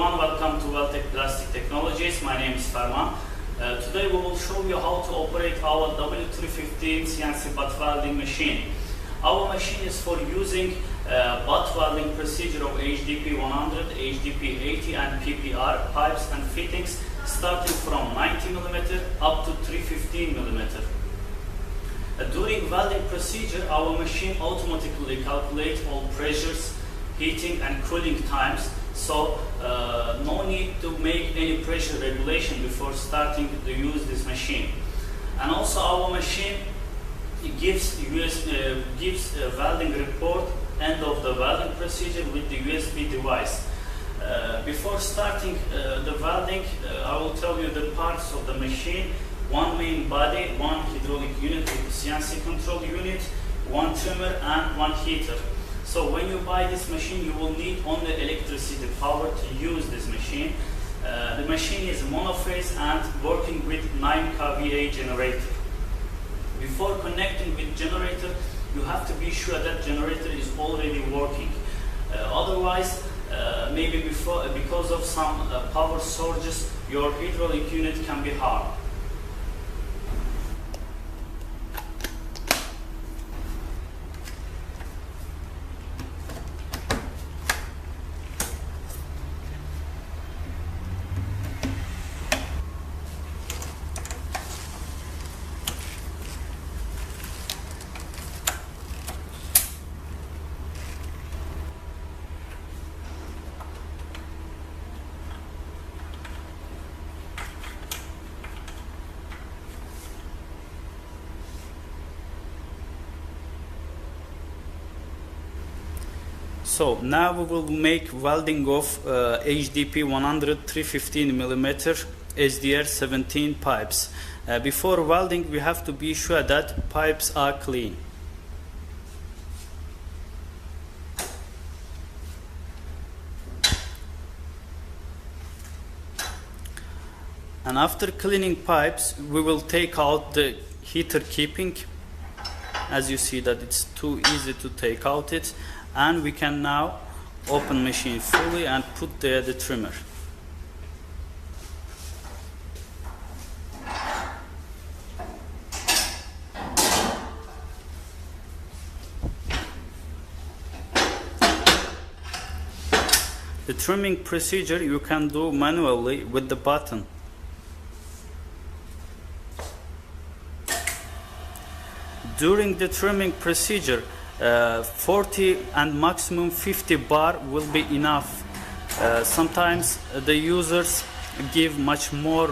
everyone, welcome to Weldtech Plastic Technologies. My name is Ferman. Today we will show you how to operate our W315 CNC butt welding machine. Our machine is for using butt welding procedure of HDP 100, HDP 80 and PPR pipes and fittings starting from 90 mm up to 315 mm. During welding procedure, our machine automatically calculates all pressures, heating and cooling times, so no need to make any pressure regulation before starting to use this machine. And also our machine gives a welding report end of the welding procedure with the USB device. Before starting the welding, I will tell you the parts of the machine. One main body, one hydraulic unit with CNC control unit, one trimmer and one heater. So when you buy this machine, you will need only electricity power to use this machine. The machine is monophase and working with 9 kVA generator. Before connecting with generator, you have to be sure that generator is already working. Otherwise, maybe because of some power surges, your hydraulic unit can be harmed. So now we will make welding of HDP 100 315 mm SDR 17 pipes. Before welding, we have to be sure that pipes are clean. And after cleaning pipes, we will take out the heater keeping. As you see that it's too easy to take out it. And we can now open machine fully and put there the trimmer. The trimming procedure you can do manually with the button. During the trimming procedure, 40 and maximum 50 bar will be enough. Sometimes the users give much more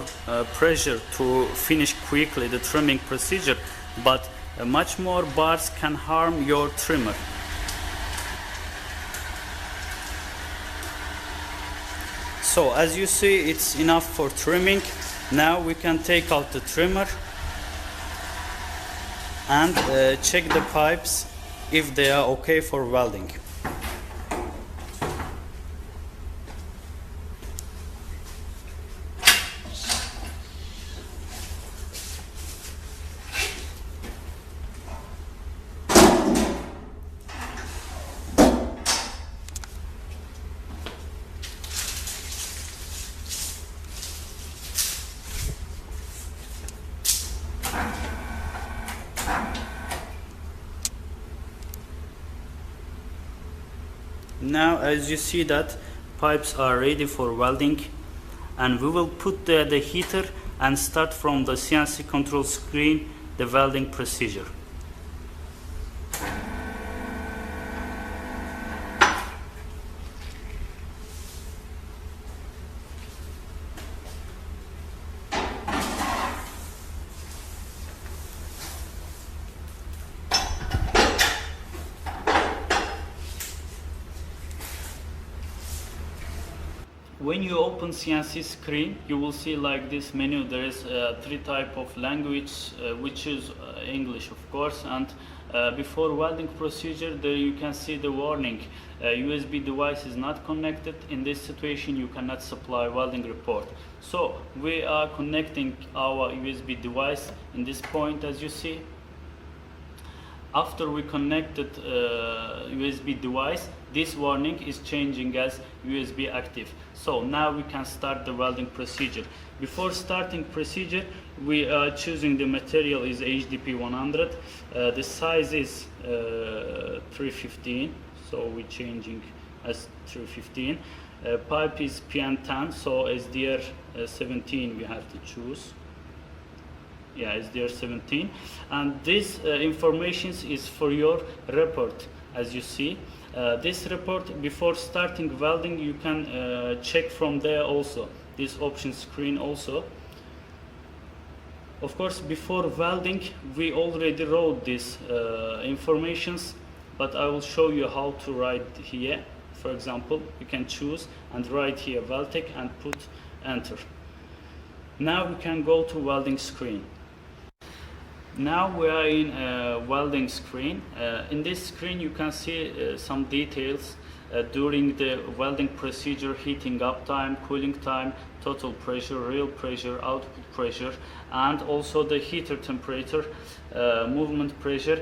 pressure to finish quickly the trimming procedure, but much more bars can harm your trimmer. So as you see, it's enough for trimming. Now we can take out the trimmer and check the pipes if they are okay for welding. Now as you see that pipes are ready for welding, and we will put there the heater and start from the CNC control screen the welding procedure. When you open CNC screen, you will see like this menu. There is 3 type of language, which is English of course, and before welding procedure there you can see the warning, USB device is not connected. In this situation you cannot supply welding report. So we are connecting our USB device in this point, as you see. After we connected USB device, this warning is changing as USB active. So now we can start the welding procedure. Before starting procedure, we are choosing the material is HDP 100. The size is 315, so we're changing as 315. Pipe is PN10, so SDR 17 we have to choose. Yeah, SDR 17. And this information is for your report, as you see. This report, before starting welding, you can check from there also, this option screen also. Of course, before welding, we already wrote these informations, but I will show you how to write here. For example, you can choose and write here Weldtech and put enter. Now we can go to welding screen. Now we are in welding screen. In this screen you can see some details during the welding procedure: heating up time, cooling time, total pressure, real pressure, output pressure, and also the heater temperature, movement pressure.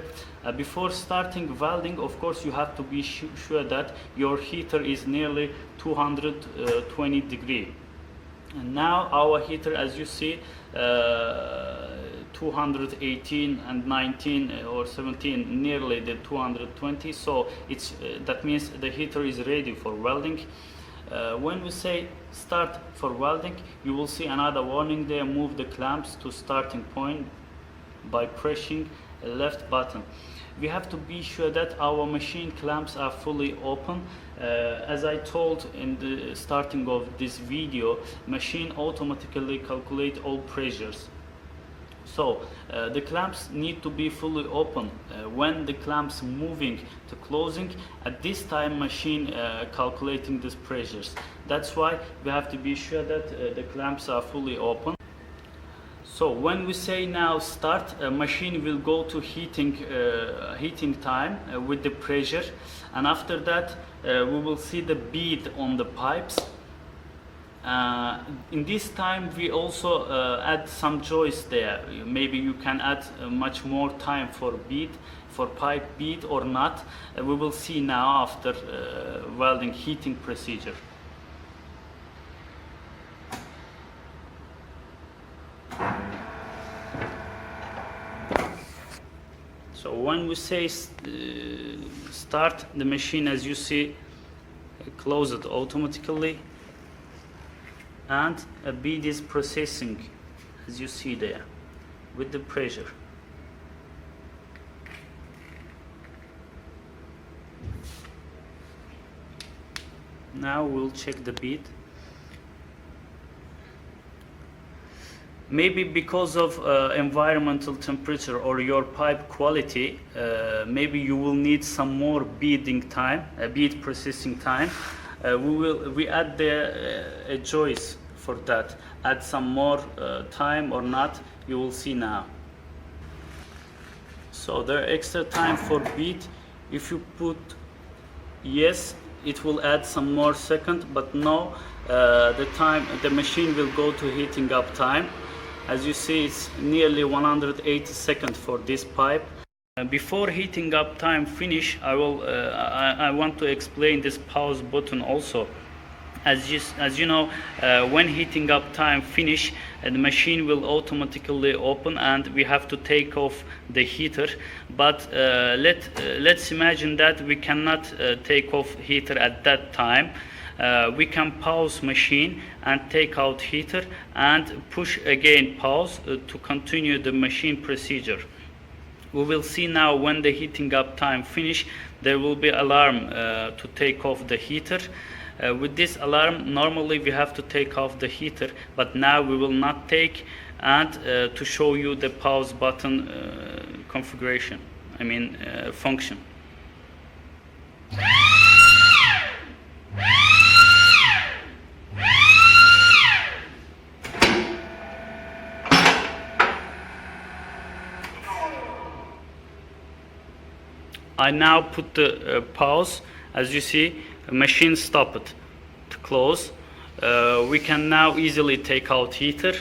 Before starting welding, of course, you have to be sure that your heater is nearly 220 degrees. And now our heater, as you see, 218 and 19 or 17, nearly the 220. So it's that means the heater is ready for welding. When we say start for welding, you will see another warning there: move the clamps to starting point by pressing a left button. We have to be sure that our machine clamps are fully open. As I told in the starting of this video, machine automatically calculate all pressures. So the clamps need to be fully open. When the clamps moving to closing, at this time machine calculating these pressures. That's why we have to be sure that the clamps are fully open. So when we say now start, machine will go to heating time with the pressure, and after that we will see the bead on the pipes. In this time we also add some joist there. Maybe you can add much more time for bead, for pipe bead or not. We will see now after welding heating procedure. So when we say start, the machine, as you see, close it automatically, and a bead is processing, as you see there, with the pressure. Now we'll check the bead. Maybe because of environmental temperature or your pipe quality, maybe you will need some more beading time, bead processing time. We add a choice for that. Add some more time or not, you will see now. So there are extra time for bead. If you put yes, it will add some more second, but no, the machine will go to heating up time. As you see, it's nearly 180 seconds for this pipe. Before heating up time finish, I want to explain this pause button also. As you know, when heating up time finish, the machine will automatically open and we have to take off the heater. But let's imagine that we cannot take off heater at that time. We can pause machine and take out heater and push again pause to continue the machine procedure. We will see now when the heating up time finish, there will be alarm to take off the heater. With this alarm, normally we have to take off the heater, but now we will not take, and to show you the pause button configuration, function. I now put the pause. As you see, the machine stopped to close. We can now easily take out heater,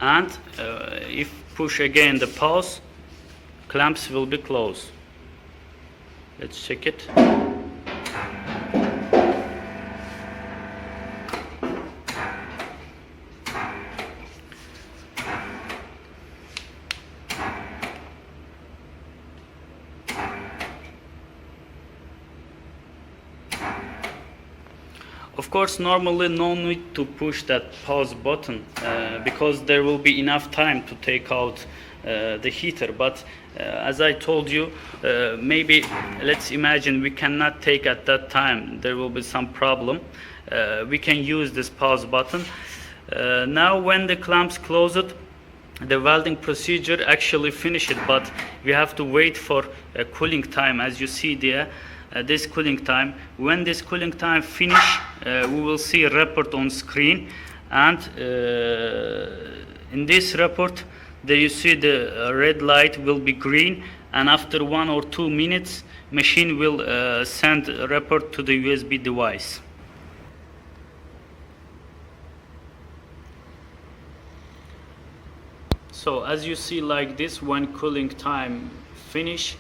and if push again the pause, clamps will be closed. Let's check it. Of course, normally no need to push that pause button because there will be enough time to take out the heater. But as I told you, maybe let's imagine we cannot take at that time. There will be some problem. We can use this pause button. Now when the clamps closed, the welding procedure actually finished, but we have to wait for a cooling time. As you see there, this cooling time. When this cooling time finish, we will see a report on screen, and in this report there you see the red light will be green, and after 1 or 2 minutes machine will send a report to the USB device. So as you see like this, when cooling time finish,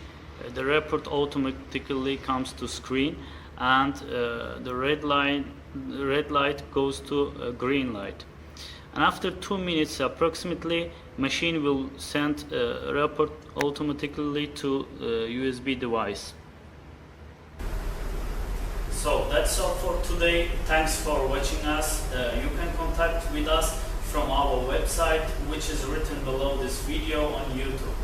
the report automatically comes to screen, and the red light goes to a green light. And after 2 minutes approximately, machine will send a report automatically to USB device. So that's all for today. Thanks for watching us. You can contact with us from our website, which is written below this video on YouTube.